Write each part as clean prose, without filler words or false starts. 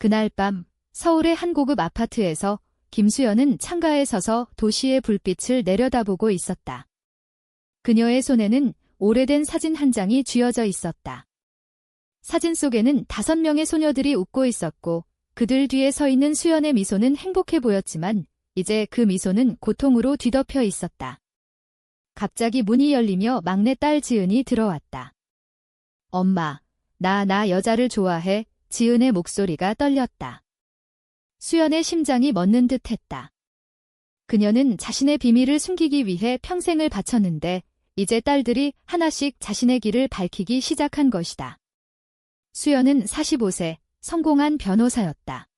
그날 밤 서울의 한 고급 아파트에서 김수연은 창가에 서서 도시의 불빛을 내려다보고 있었다. 그녀의 손에는 오래된 사진 한 장이 쥐어져 있었다. 사진 속에는 5명의 소녀들이 웃고 있었고 그들 뒤에 서 있는 수연의 미소는 행복해 보였지만 이제 그 미소는 고통으로 뒤덮여 있었다. 갑자기 문이 열리며 막내 딸 지은이 들어왔다. 엄마, 나 여자를 좋아해. 지은의 목소리가 떨렸다. 수연의 심장이 멎는 듯 했다. 그녀는 자신의 비밀을 숨기기 위해 평생을 바쳤는데 이제 딸들이 하나씩 자신의 길을 밝히기 시작한 것이다. 수연은 45세, 성공한 변호사였다.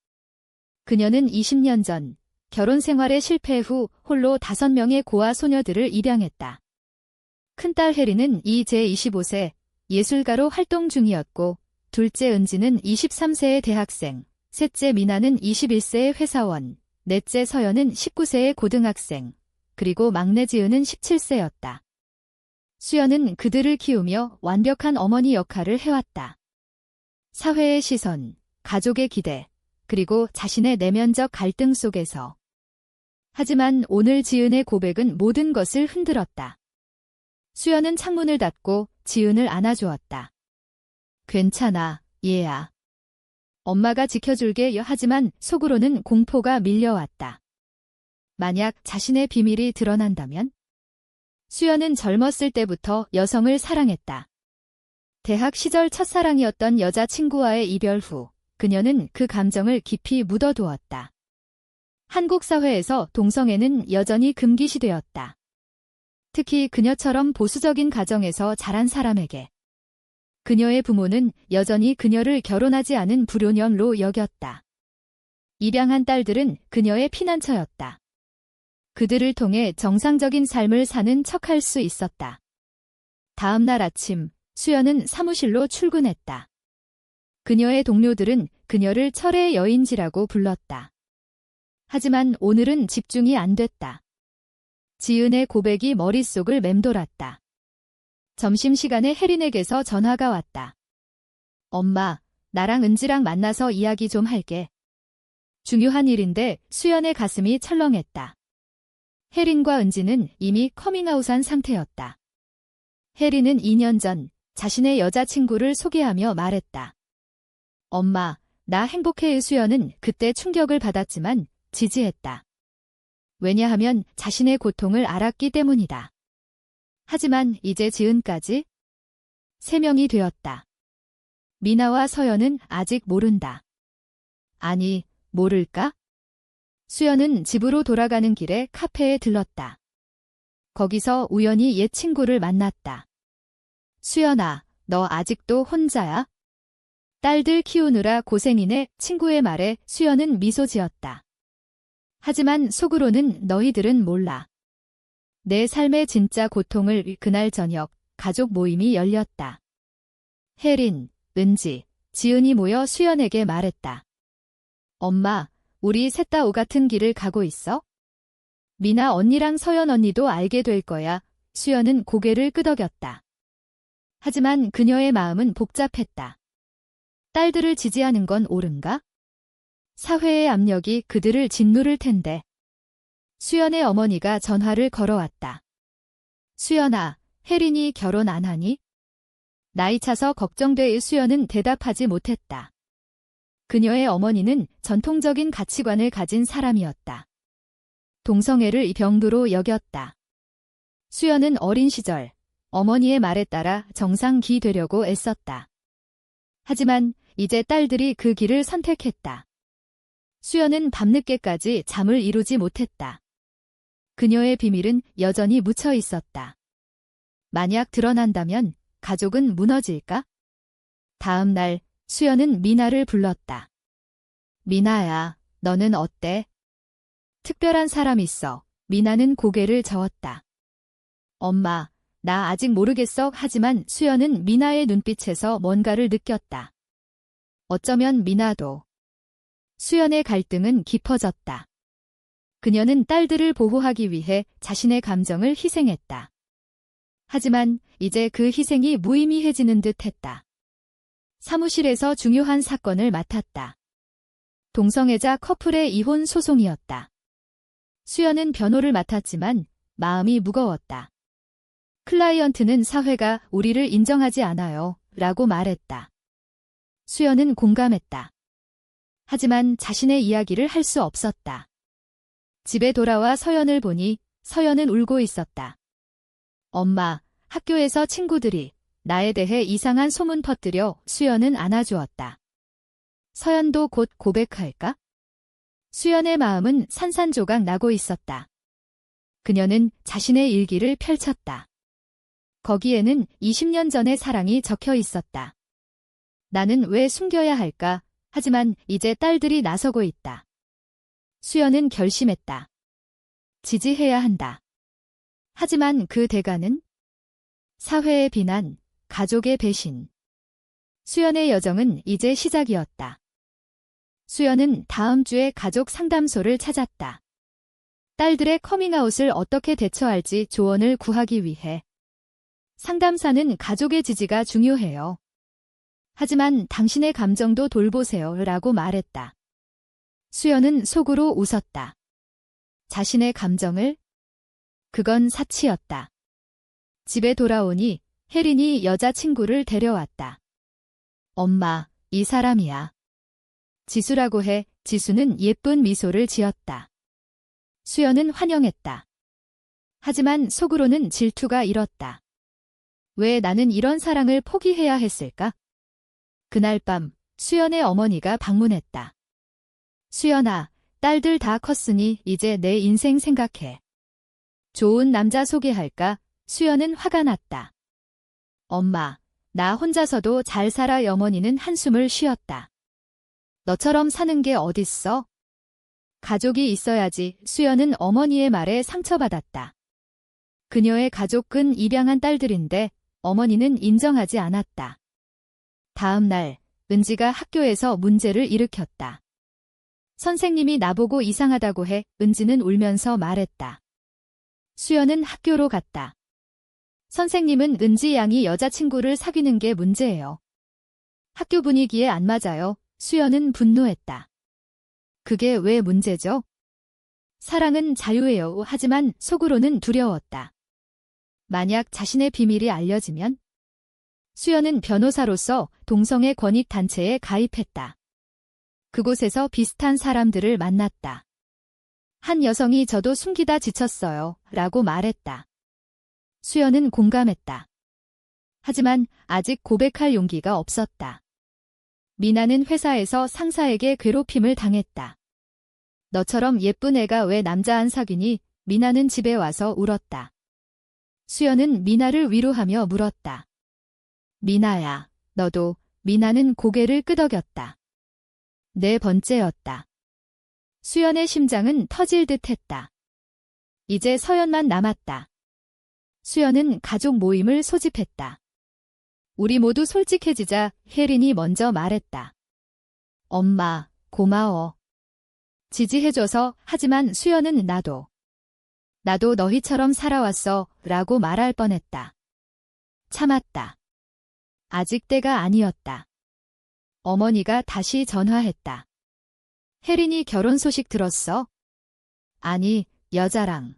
그녀는 20년 전 결혼 생활에 실패 후 홀로 5명의 고아 소녀들을 입양했다. 큰딸 혜리는 이제 25세, 예술가로 활동 중이었고 둘째 은지는 23세의 대학생, 셋째 미나는 21세의 회사원, 넷째 서연은 19세의 고등학생, 그리고 막내 지은은 17세였다. 수연은 그들을 키우며 완벽한 어머니 역할을 해왔다. 사회의 시선, 가족의 기대, 그리고 자신의 내면적 갈등 속에서. 하지만 오늘 지은의 고백은 모든 것을 흔들었다. 수연은 창문을 닫고 지은을 안아주었다. 괜찮아, 얘야. 엄마가 지켜줄게. 하지만 속으로는 공포가 밀려왔다. 만약 자신의 비밀이 드러난다면? 수연은 젊었을 때부터 여성을 사랑했다. 대학 시절 첫사랑이었던 여자친구와의 이별 후 그녀는 그 감정을 깊이 묻어두었다. 한국 사회에서 동성애는 여전히 금기시되었다. 특히 그녀처럼 보수적인 가정에서 자란 사람에게. 그녀의 부모는 여전히 그녀를 결혼하지 않은 불효년로 여겼다. 입양한 딸들은 그녀의 피난처였다. 그들을 통해 정상적인 삶을 사는 척할 수 있었다. 다음 날 아침, 수연은 사무실로 출근했다. 그녀의 동료들은 그녀를 철의 여인지라고 불렀다. 하지만 오늘은 집중이 안 됐다. 지은의 고백이 머릿속을 맴돌았다. 점심시간에 혜린에게서 전화가 왔다. 엄마, 나랑 은지랑 만나서 이야기 좀 할게. 중요한 일인데 수연의 가슴이 철렁했다. 혜린과 은지는 이미 커밍아웃한 상태였다. 혜린은 2년 전 자신의 여자친구를 소개하며 말했다. 엄마, 나 행복해. 수연은 그때 충격을 받았지만 지지했다. 왜냐하면 자신의 고통을 알았기 때문이다. 하지만 이제 지은까지 3명이 되었다. 미나와 서연은 아직 모른다. 아니, 모를까? 수연은 집으로 돌아가는 길에 카페에 들렀다. 거기서 우연히 옛 친구를 만났다. 수연아, 너 아직도 혼자야? 딸들 키우느라 고생이네. 친구의 말에 수연은 미소 지었다. 하지만 속으로는 너희들은 몰라. 내 삶의 진짜 고통을. 그날 저녁 가족 모임이 열렸다. 혜린, 은지, 지은이 모여 수연에게 말했다. 엄마, 우리 셋 다 오 같은 길을 가고 있어? 미나 언니랑 서연 언니도 알게 될 거야. 수연은 고개를 끄덕였다. 하지만 그녀의 마음은 복잡했다. 딸들을 지지하는 건 옳은가? 사회의 압력이 그들을 짓누를 텐데. 수연의 어머니가 전화를 걸어왔다. 수연아, 혜린이 결혼 안 하니? 나이 차서 걱정돼. 수연은 대답하지 못했다. 그녀의 어머니는 전통적인 가치관을 가진 사람이었다. 동성애를 병도로 여겼다. 수연은 어린 시절 어머니의 말에 따라 정상기 되려고 애썼다. 하지만 이제 딸들이 그 길을 선택했다. 수연은 밤늦게까지 잠을 이루지 못했다. 그녀의 비밀은 여전히 묻혀 있었다. 만약 드러난다면 가족은 무너질까? 다음 날 수연은 미나를 불렀다. 미나야, 너는 어때? 특별한 사람 있어. 미나는 고개를 저었다. 엄마, 나 아직 모르겠어. 하지만 수연은 미나의 눈빛에서 뭔가를 느꼈다. 어쩌면 미나도. 수연의 갈등은 깊어졌다. 그녀는 딸들을 보호하기 위해 자신의 감정을 희생했다. 하지만 이제 그 희생이 무의미해지는 듯 했다. 사무실에서 중요한 사건을 맡았다. 동성애자 커플의 이혼 소송이었다. 수연은 변호를 맡았지만 마음이 무거웠다. 클라이언트는 사회가 우리를 인정하지 않아요. 라고 말했다. 수연은 공감했다. 하지만 자신의 이야기를 할 수 없었다. 집에 돌아와 서연을 보니 서연은 울고 있었다. 엄마, 학교에서 친구들이 나에 대해 이상한 소문 퍼뜨려 수연은 안아주었다. 서연도 곧 고백할까? 수연의 마음은 산산조각 나고 있었다. 그녀는 자신의 일기를 펼쳤다. 거기에는 20년 전의 사랑이 적혀 있었다. 나는 왜 숨겨야 할까? 하지만 이제 딸들이 나서고 있다. 수연은 결심했다. 지지해야 한다. 하지만 그 대가는? 사회의 비난, 가족의 배신. 수연의 여정은 이제 시작이었다. 수연은 다음 주에 가족 상담소를 찾았다. 딸들의 커밍아웃을 어떻게 대처할지 조언을 구하기 위해. 상담사는 가족의 지지가 중요해요. 하지만 당신의 감정도 돌보세요. 라고 말했다. 수연은 속으로 웃었다. 자신의 감정을? 그건 사치였다. 집에 돌아오니 혜린이 여자친구를 데려왔다. 엄마, 이 사람이야. 지수라고 해. 지수는 예쁜 미소를 지었다. 수연은 환영했다. 하지만 속으로는 질투가 일었다. 왜 나는 이런 사랑을 포기해야 했을까? 그날 밤 수연의 어머니가 방문했다. 수연아, 딸들 다 컸으니 이제 내 인생 생각해. 좋은 남자 소개할까? 수연은 화가 났다. 엄마, 나 혼자서도 잘 살아. 어머니는 한숨을 쉬었다. 너처럼 사는 게 어딨어? 가족이 있어야지. 수연은 어머니의 말에 상처받았다. 그녀의 가족은 입양한 딸들인데 어머니는 인정하지 않았다. 다음 날 은지가 학교에서 문제를 일으켰다. 선생님이 나보고 이상하다고 해. 은지는 울면서 말했다. 수연은 학교로 갔다. 선생님은 은지 양이 여자친구를 사귀는 게 문제예요. 학교 분위기에 안 맞아요. 수연은 분노했다. 그게 왜 문제죠? 사랑은 자유예요. 하지만 속으로는 두려웠다. 만약 자신의 비밀이 알려지면? 수연은 변호사로서 동성애 권익단체에 가입했다. 그곳에서 비슷한 사람들을 만났다. 한 여성이 저도 숨기다 지쳤어요. 라고 말했다. 수연은 공감했다. 하지만 아직 고백할 용기가 없었다. 미나는 회사에서 상사에게 괴롭힘을 당했다. 너처럼 예쁜 애가 왜 남자 안 사귀니? 미나는 집에 와서 울었다. 수연은 미나를 위로하며 물었다. 미나야, 너도? 미나는 고개를 끄덕였다. 네 번째였다. 수연의 심장은 터질 듯 했다. 이제 서연만 남았다. 수연은 가족 모임을 소집했다. 우리 모두 솔직해지자. 혜린이 먼저 말했다. 엄마, 고마워. 지지해줘서. 하지만 수연은 나도 너희처럼 살아왔어. 라고 말할 뻔했다. 참았다. 아직 때가 아니었다. 어머니가 다시 전화했다. 혜린이 결혼 소식 들었어? 아니, 여자랑.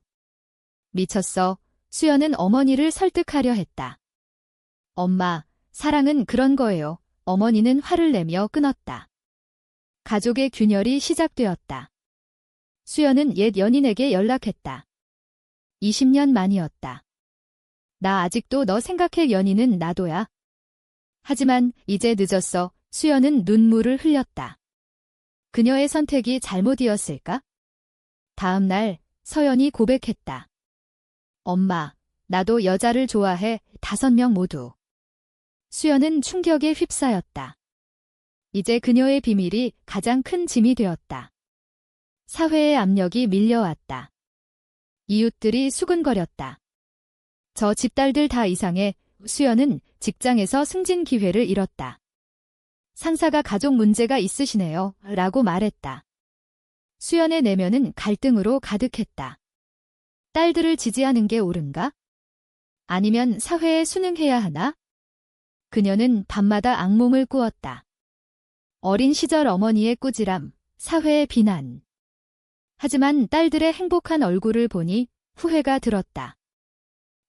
미쳤어. 수연은 어머니를 설득하려 했다. 엄마, 사랑은 그런 거예요. 어머니는 화를 내며 끊었다. 가족의 균열이 시작되었다. 수연은 옛 연인에게 연락했다. 20년 만이었다. 나 아직도 너 생각해. 연인은 나도야. 하지만 이제 늦었어. 수연은 눈물을 흘렸다. 그녀의 선택이 잘못이었을까? 다음 날 서연이 고백했다. 엄마, 나도 여자를 좋아해. 5명 모두. 수연은 충격에 휩싸였다. 이제 그녀의 비밀이 가장 큰 짐이 되었다. 사회의 압력이 밀려왔다. 이웃들이 수근거렸다. 저 집딸들 다 이상해. 수연은 직장에서 승진 기회를 잃었다. 상사가 가족 문제가 있으시네요. 라고 말했다. 수연의 내면은 갈등으로 가득했다. 딸들을 지지하는 게 옳은가? 아니면 사회에 순응해야 하나? 그녀는 밤마다 악몽을 꾸었다. 어린 시절 어머니의 꾸지람, 사회의 비난. 하지만 딸들의 행복한 얼굴을 보니 후회가 들었다.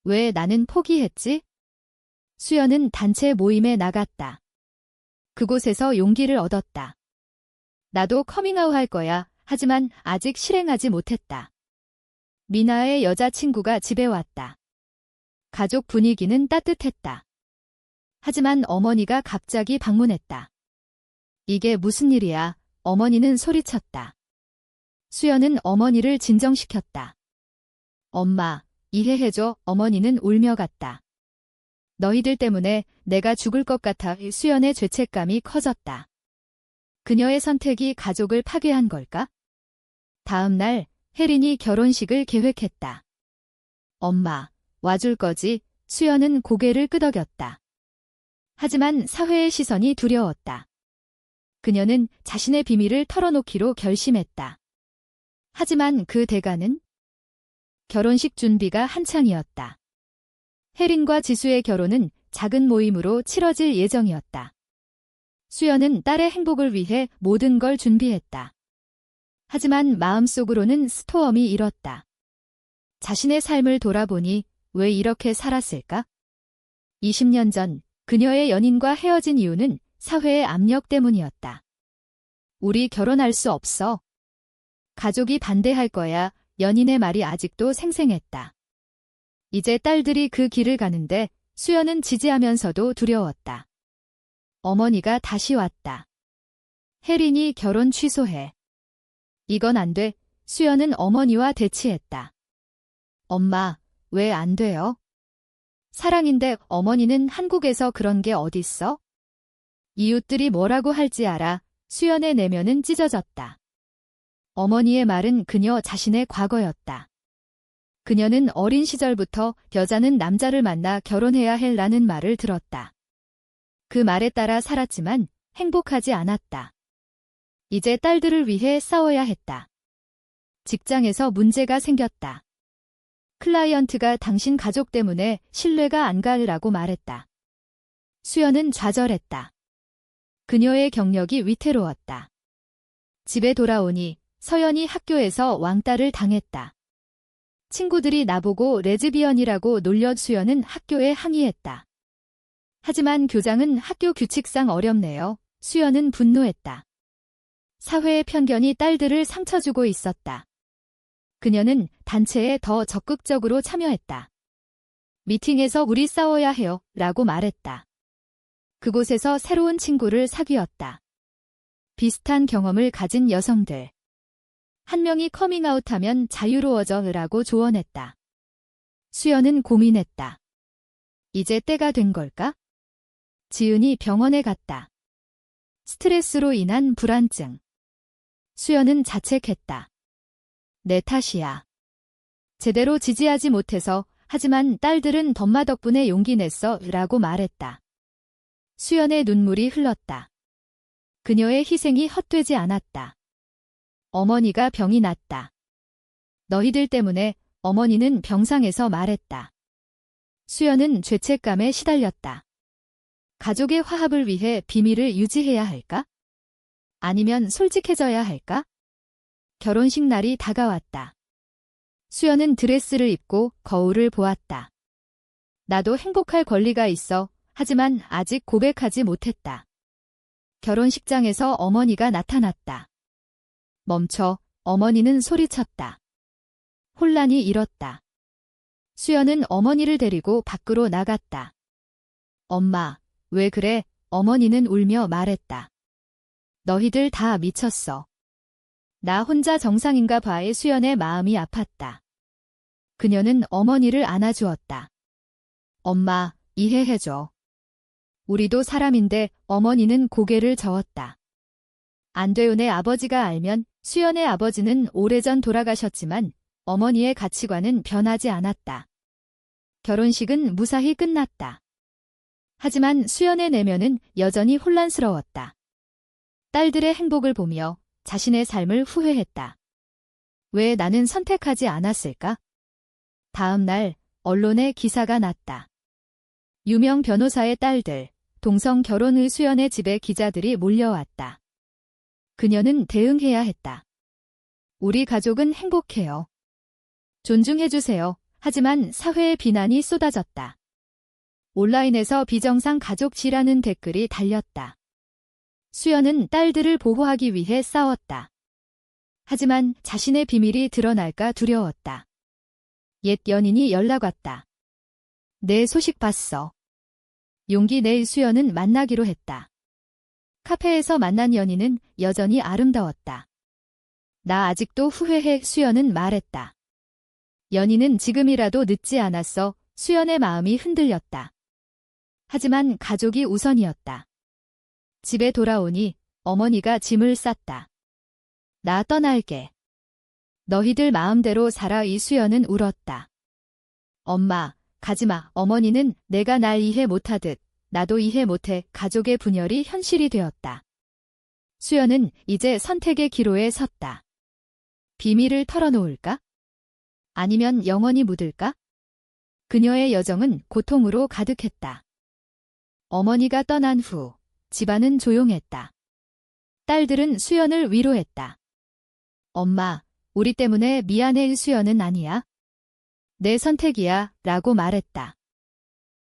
왜 나는 포기했지? 수연은 단체 모임에 나갔다. 그곳에서 용기를 얻었다. 나도 커밍아웃 할 거야. 하지만 아직 실행하지 못했다. 미나의 여자친구가 집에 왔다. 가족 분위기는 따뜻했다. 하지만 어머니가 갑자기 방문했다. 이게 무슨 일이야? 어머니는 소리쳤다. 수연은 어머니를 진정시켰다. 엄마, 이해해줘. 어머니는 울며 갔다. 너희들 때문에 내가 죽을 것 같아. 수연의 죄책감이 커졌다. 그녀의 선택이 가족을 파괴한 걸까? 다음 날 혜린이 결혼식을 계획했다. 엄마, 와줄 거지? 수연은 고개를 끄덕였다. 하지만 사회의 시선이 두려웠다. 그녀는 자신의 비밀을 털어놓기로 결심했다. 하지만 그 대가는? 결혼식 준비가 한창이었다. 혜린과 지수의 결혼은 작은 모임으로 치러질 예정이었다. 수연은 딸의 행복을 위해 모든 걸 준비했다. 하지만 마음속으로는 스토엄이 일었다. 자신의 삶을 돌아보니 왜 이렇게 살았을까? 20년 전 그녀의 연인과 헤어진 이유는 사회의 압력 때문이었다. 우리 결혼할 수 없어. 가족이 반대할 거야. 연인의 말이 아직도 생생했다. 이제 딸들이 그 길을 가는데 수연은 지지하면서도 두려웠다. 어머니가 다시 왔다. 혜린이 결혼 취소해. 이건 안 돼. 수연은 어머니와 대치했다. 엄마, 왜 안 돼요? 사랑인데 어머니는 한국에서 그런 게 어딨어? 이웃들이 뭐라고 할지 알아. 수연의 내면은 찢어졌다. 어머니의 말은 그녀 자신의 과거였다. 그녀는 어린 시절부터 여자는 남자를 만나 결혼해야 해라는 말을 들었다. 그 말에 따라 살았지만 행복하지 않았다. 이제 딸들을 위해 싸워야 했다. 직장에서 문제가 생겼다. 클라이언트가 당신 가족 때문에 신뢰가 안 가라고 말했다. 수연은 좌절했다. 그녀의 경력이 위태로웠다. 집에 돌아오니 서연이 학교에서 왕따를 당했다. 친구들이 나보고 레즈비언이라고 놀려 수연은 학교에 항의했다. 하지만 교장은 학교 규칙상 어렵네요. 수연은 분노했다. 사회의 편견이 딸들을 상처 주고 있었다. 그녀는 단체에 더 적극적으로 참여했다. 미팅에서 우리 싸워야 해요. 라고 말했다. 그곳에서 새로운 친구를 사귀었다. 비슷한 경험을 가진 여성들. 한 명이 커밍아웃하면 자유로워져 라고 조언했다. 수연은 고민했다. 이제 때가 된 걸까? 지은이 병원에 갔다. 스트레스로 인한 불안증. 수연은 자책했다. 내 탓이야. 제대로 지지하지 못해서. 하지만 딸들은 덤마 덕분에 용기 냈어 라고 말했다. 수연의 눈물이 흘렀다. 그녀의 희생이 헛되지 않았다. 어머니가 병이 났다. 너희들 때문에. 어머니는 병상에서 말했다. 수연은 죄책감에 시달렸다. 가족의 화합을 위해 비밀을 유지해야 할까? 아니면 솔직해져야 할까? 결혼식 날이 다가왔다. 수연은 드레스를 입고 거울을 보았다. 나도 행복할 권리가 있어. 하지만 아직 고백하지 못했다. 결혼식장에서 어머니가 나타났다. 멈춰. 어머니는 소리쳤다. 혼란이 일었다. 수연은 어머니를 데리고 밖으로 나갔다. 엄마, 왜 그래? 어머니는 울며 말했다. 너희들 다 미쳤어. 나 혼자 정상인가 봐의 수연의 마음이 아팠다. 그녀는 어머니를 안아주었다. 엄마, 이해해줘. 우리도 사람인데. 어머니는 고개를 저었다. 안 돼요. 내 아버지가 알면. 수연의 아버지는 오래전 돌아가셨지만 어머니의 가치관은 변하지 않았다. 결혼식은 무사히 끝났다. 하지만 수연의 내면은 여전히 혼란스러웠다. 딸들의 행복을 보며 자신의 삶을 후회했다. 왜 나는 선택하지 않았을까? 다음 날 언론에 기사가 났다. 유명 변호사의 딸들, 동성 결혼 후 수연의 집에 기자들이 몰려왔다. 그녀는 대응해야 했다. 우리 가족은 행복해요. 존중해주세요. 하지만 사회의 비난이 쏟아졌다. 온라인에서 비정상 가족지라는 댓글이 달렸다. 수연은 딸들을 보호하기 위해 싸웠다. 하지만 자신의 비밀이 드러날까 두려웠다. 옛 연인이 연락 왔다. 내 소식 봤어. 용기 낼 수연은 만나기로 했다. 카페에서 만난 연인은 여전히 아름다웠다. 나 아직도 후회해, 수연은 말했다. 연인은 지금이라도 늦지 않았어. 수연의 마음이 흔들렸다. 하지만 가족이 우선이었다. 집에 돌아오니 어머니가 짐을 쌌다. 나 떠날게. 너희들 마음대로 살아. 이수연은 울었다. 엄마, 가지마. 어머니는 내가 날 이해 못하듯 나도 이해 못해. 가족의 분열이 현실이 되었다. 수연은 이제 선택의 기로에 섰다. 비밀을 털어놓을까? 아니면 영원히 묻을까? 그녀의 여정은 고통으로 가득했다. 어머니가 떠난 후 집안은 조용했다. 딸들은 수연을 위로했다. 엄마, 우리 때문에 미안해. 수연은 아니야. 내 선택이야 라고 말했다.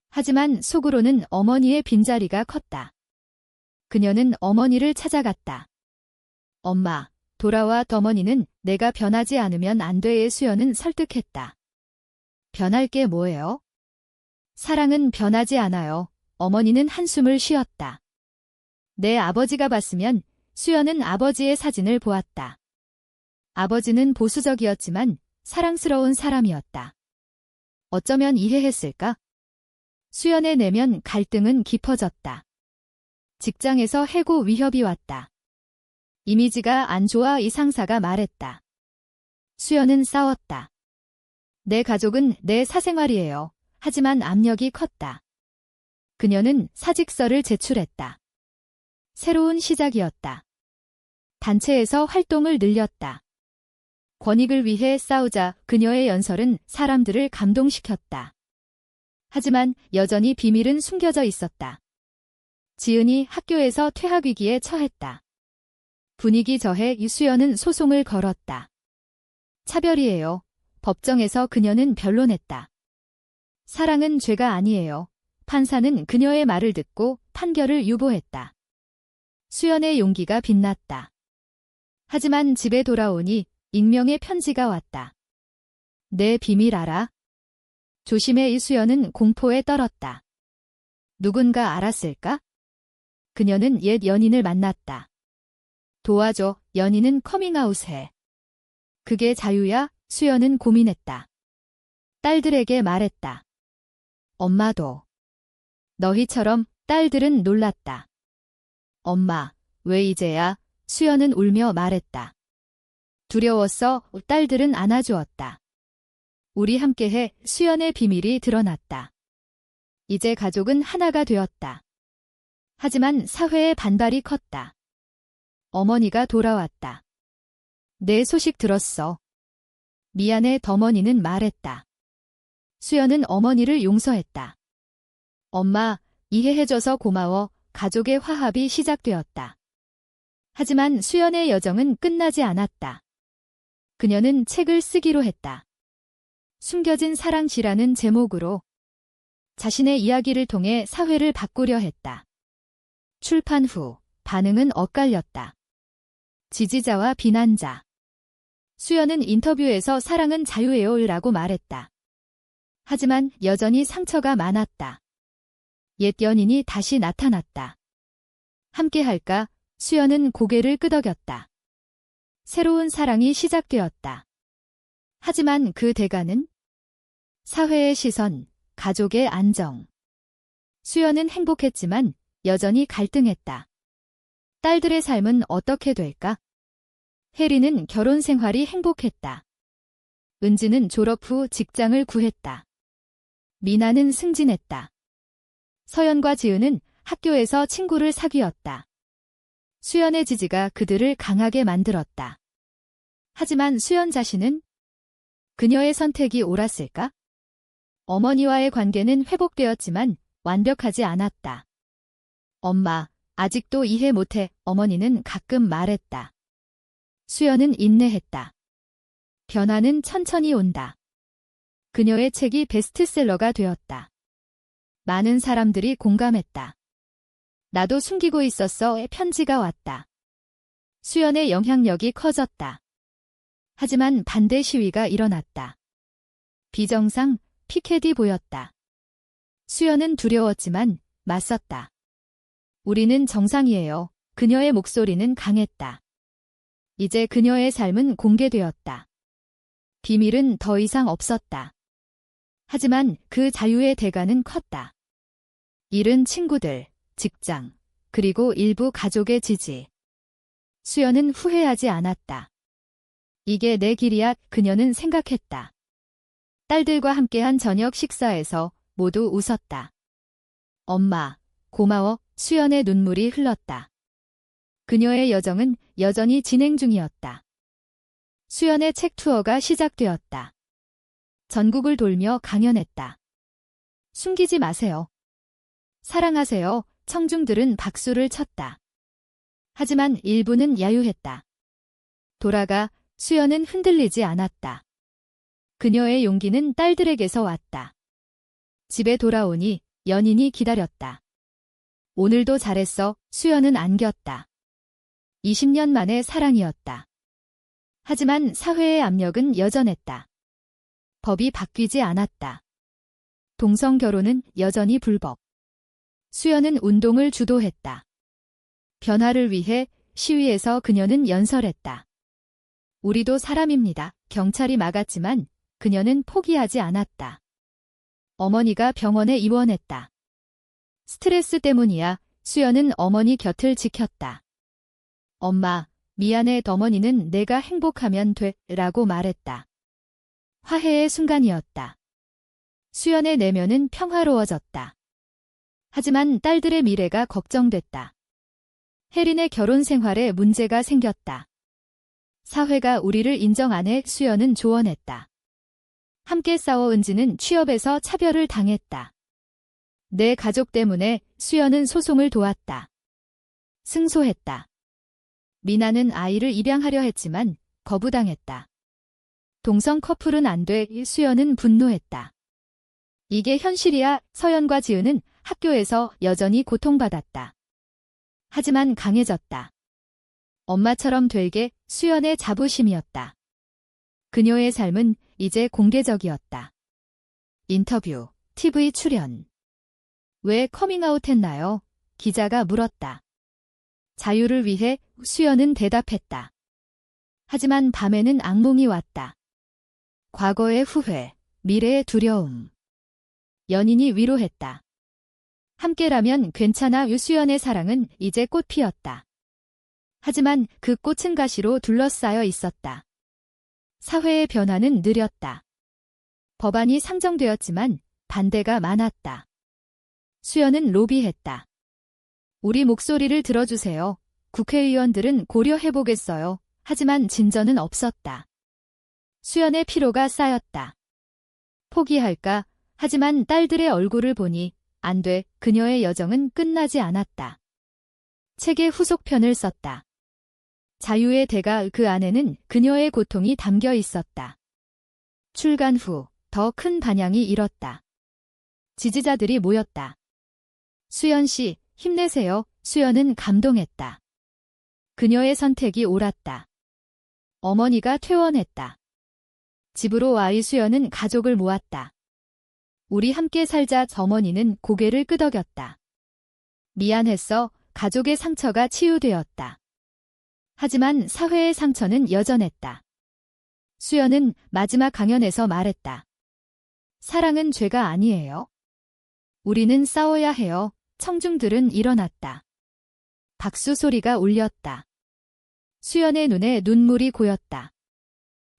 하지만 속으로는 어머니의 빈자리가 컸다. 그녀는 어머니를 찾아갔다. 엄마, 돌아와. 어머니는 내가 변하지 않으면 안 돼. 수연은 설득했다. 변할 게 뭐예요? 사랑은 변하지 않아요. 어머니는 한숨을 쉬었다. 내 아버지가 봤으면. 수연은 아버지의 사진을 보았다. 아버지는 보수적이었지만 사랑스러운 사람이었다. 어쩌면 이해했을까? 수연의 내면 갈등은 깊어졌다. 직장에서 해고 위협이 왔다. 이미지가 안 좋아. 이 상사가 말했다. 수연은 싸웠다. 내 가족은 내 사생활이에요. 하지만 압력이 컸다. 그녀는 사직서를 제출했다. 새로운 시작이었다. 단체에서 활동을 늘렸다. 권익을 위해 싸우자. 그녀의 연설은 사람들을 감동시켰다. 하지만 여전히 비밀은 숨겨져 있었다. 지은이 학교에서 퇴학 위기에 처했다. 분위기 저해. 이수연은 소송을 걸었다. 차별이에요. 법정에서 그녀는 변론했다. 사랑은 죄가 아니에요. 판사는 그녀의 말을 듣고 판결을 유보했다. 수연의 용기가 빛났다. 하지만 집에 돌아오니 익명의 편지가 왔다. 내 비밀 알아? 조심해. 이수연은 공포에 떨었다. 누군가 알았을까? 그녀는 옛 연인을 만났다. 도와줘. 연인은 커밍아웃해. 그게 자유야? 수연은 고민했다. 딸들에게 말했다. 엄마도. 너희처럼. 딸들은 놀랐다. 엄마, 왜 이제야? 수연은 울며 말했다. 두려웠어. 딸들은 안아주었다. 우리 함께해. 수연의 비밀이 드러났다. 이제 가족은 하나가 되었다. 하지만 사회의 반발이 컸다. 어머니가 돌아왔다. 내 소식 들었어. 미안해. 어머니는 말했다. 수연은 어머니를 용서했다. 엄마, 이해해줘서 고마워. 가족의 화합이 시작되었다. 하지만 수연의 여정은 끝나지 않았다. 그녀는 책을 쓰기로 했다. 숨겨진 사랑시라는 제목으로 자신의 이야기를 통해 사회를 바꾸려 했다. 출판 후 반응은 엇갈렸다. 지지자와 비난자. 수연은 인터뷰에서 사랑은 자유예요 라고 말했다. 하지만 여전히 상처가 많았다. 옛 연인이 다시 나타났다. 함께할까? 수연은 고개를 끄덕였다. 새로운 사랑이 시작되었다. 하지만 그 대가는 사회의 시선, 가족의 안정. 수연은 행복했지만 여전히 갈등했다. 딸들의 삶은 어떻게 될까? 혜리는 결혼 생활이 행복했다. 은지는 졸업 후 직장을 구했다. 미나는 승진했다. 서연과 지은은 학교에서 친구를 사귀었다. 수연의 지지가 그들을 강하게 만들었다. 하지만 수연 자신은 그녀의 선택이 옳았을까? 어머니와의 관계는 회복되었지만 완벽하지 않았다. 엄마, 아직도 이해 못해. 어머니는 가끔 말했다. 수연은 인내했다. 변화는 천천히 온다. 그녀의 책이 베스트셀러가 되었다. 많은 사람들이 공감했다. 나도 숨기고 있었어의 편지가 왔다. 수연의 영향력이 커졌다. 하지만 반대 시위가 일어났다. 비정상, 피켓이 보였다. 수연은 두려웠지만 맞섰다. 우리는 정상이에요. 그녀의 목소리는 강했다. 이제 그녀의 삶은 공개되었다. 비밀은 더 이상 없었다. 하지만 그 자유의 대가는 컸다. 잃은 친구들, 직장, 그리고 일부 가족의 지지. 수연은 후회하지 않았다. 이게 내 길이야, 그녀는 생각했다. 딸들과 함께한 저녁 식사에서 모두 웃었다. 엄마, 고마워. 수연의 눈물이 흘렀다. 그녀의 여정은 여전히 진행 중이었다. 수연의 책 투어가 시작되었다. 전국을 돌며 강연했다. 숨기지 마세요. 사랑하세요. 청중들은 박수를 쳤다. 하지만 일부는 야유했다. 돌아가. 수연은 흔들리지 않았다. 그녀의 용기는 딸들에게서 왔다. 집에 돌아오니 연인이 기다렸다. 오늘도 잘했어. 수연은 안겼다. 20년 만의 사랑이었다. 하지만 사회의 압력은 여전했다. 법이 바뀌지 않았다. 동성 결혼은 여전히 불법. 수연은 운동을 주도했다. 변화를 위해 시위에서 그녀는 연설했다. 우리도 사람입니다. 경찰이 막았지만 그녀는 포기하지 않았다. 어머니가 병원에 입원했다. 스트레스 때문이야. 수연은 어머니 곁을 지켰다. 엄마, 미안해. 어머니는 내가 행복하면 돼. 라고 말했다. 화해의 순간이었다. 수연의 내면은 평화로워졌다. 하지만 딸들의 미래가 걱정됐다. 혜린의 결혼 생활에 문제가 생겼다. 사회가 우리를 인정 안 해. 수연은 조언했다. 함께 싸워 은지는 취업에서 차별을 당했다. 내 가족 때문에. 수연은 소송을 도왔다. 승소했다. 미나는 아이를 입양하려 했지만 거부당했다. 동성 커플은 안 돼. 수연은 분노했다. 이게 현실이야. 서연과 지은은 학교에서 여전히 고통받았다. 하지만 강해졌다. 엄마처럼 되게. 수연의 자부심이었다. 그녀의 삶은 이제 공개적이었다. 인터뷰, TV 출연. 왜 커밍아웃 했나요? 기자가 물었다. 자유를 위해. 수연은 대답했다. 하지만 밤에는 악몽이 왔다. 과거의 후회, 미래의 두려움. 연인이 위로했다. 함께라면 괜찮아. 유수연의 사랑은 이제 꽃 피었다. 하지만 그 꽃은 가시로 둘러싸여 있었다. 사회의 변화는 느렸다. 법안이 상정되었지만 반대가 많았다. 수연은 로비했다. 우리 목소리를 들어주세요. 국회의원들은 고려해보겠어요. 하지만 진전은 없었다. 수연의 피로가 쌓였다. 포기할까? 하지만 딸들의 얼굴을 보니 안 돼. 그녀의 여정은 끝나지 않았다. 책의 후속편을 썼다. 자유의 대가. 그 안에는 그녀의 고통이 담겨 있었다. 출간 후 더 큰 반향이 일었다. 지지자들이 모였다. 수연 씨, 힘내세요. 수연은 감동했다. 그녀의 선택이 옳았다. 어머니가 퇴원했다. 집으로 와. 수연은 가족을 모았다. 우리 함께 살자. 어머니는 고개를 끄덕였다. 미안했어. 가족의 상처가 치유되었다. 하지만 사회의 상처는 여전했다. 수연은 마지막 강연에서 말했다. 사랑은 죄가 아니에요. 우리는 싸워야 해요. 청중들은 일어났다. 박수 소리가 울렸다. 수연의 눈에 눈물이 고였다.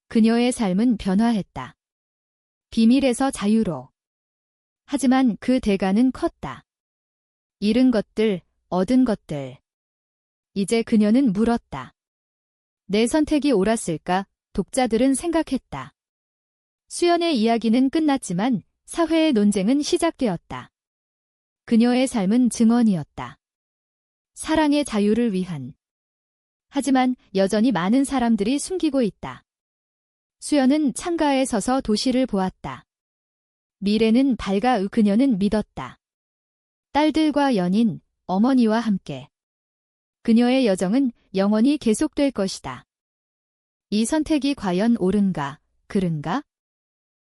그녀의 삶은 변화했다. 비밀에서 자유로. 하지만 그 대가는 컸다. 잃은 것들, 얻은 것들. 이제 그녀는 물었다. 내 선택이 옳았을까? 독자들은 생각했다. 수연의 이야기는 끝났지만 사회의 논쟁은 시작되었다. 그녀의 삶은 증언이었다. 사랑의 자유를 위한. 하지만 여전히 많은 사람들이 숨기고 있다. 수연은 창가에 서서 도시를 보았다. 미래는 밝아 그녀는 믿었다. 딸들과 연인, 어머니와 함께. 그녀의 여정은 영원히 계속될 것이다. 이 선택이 과연 옳은가, 그른가?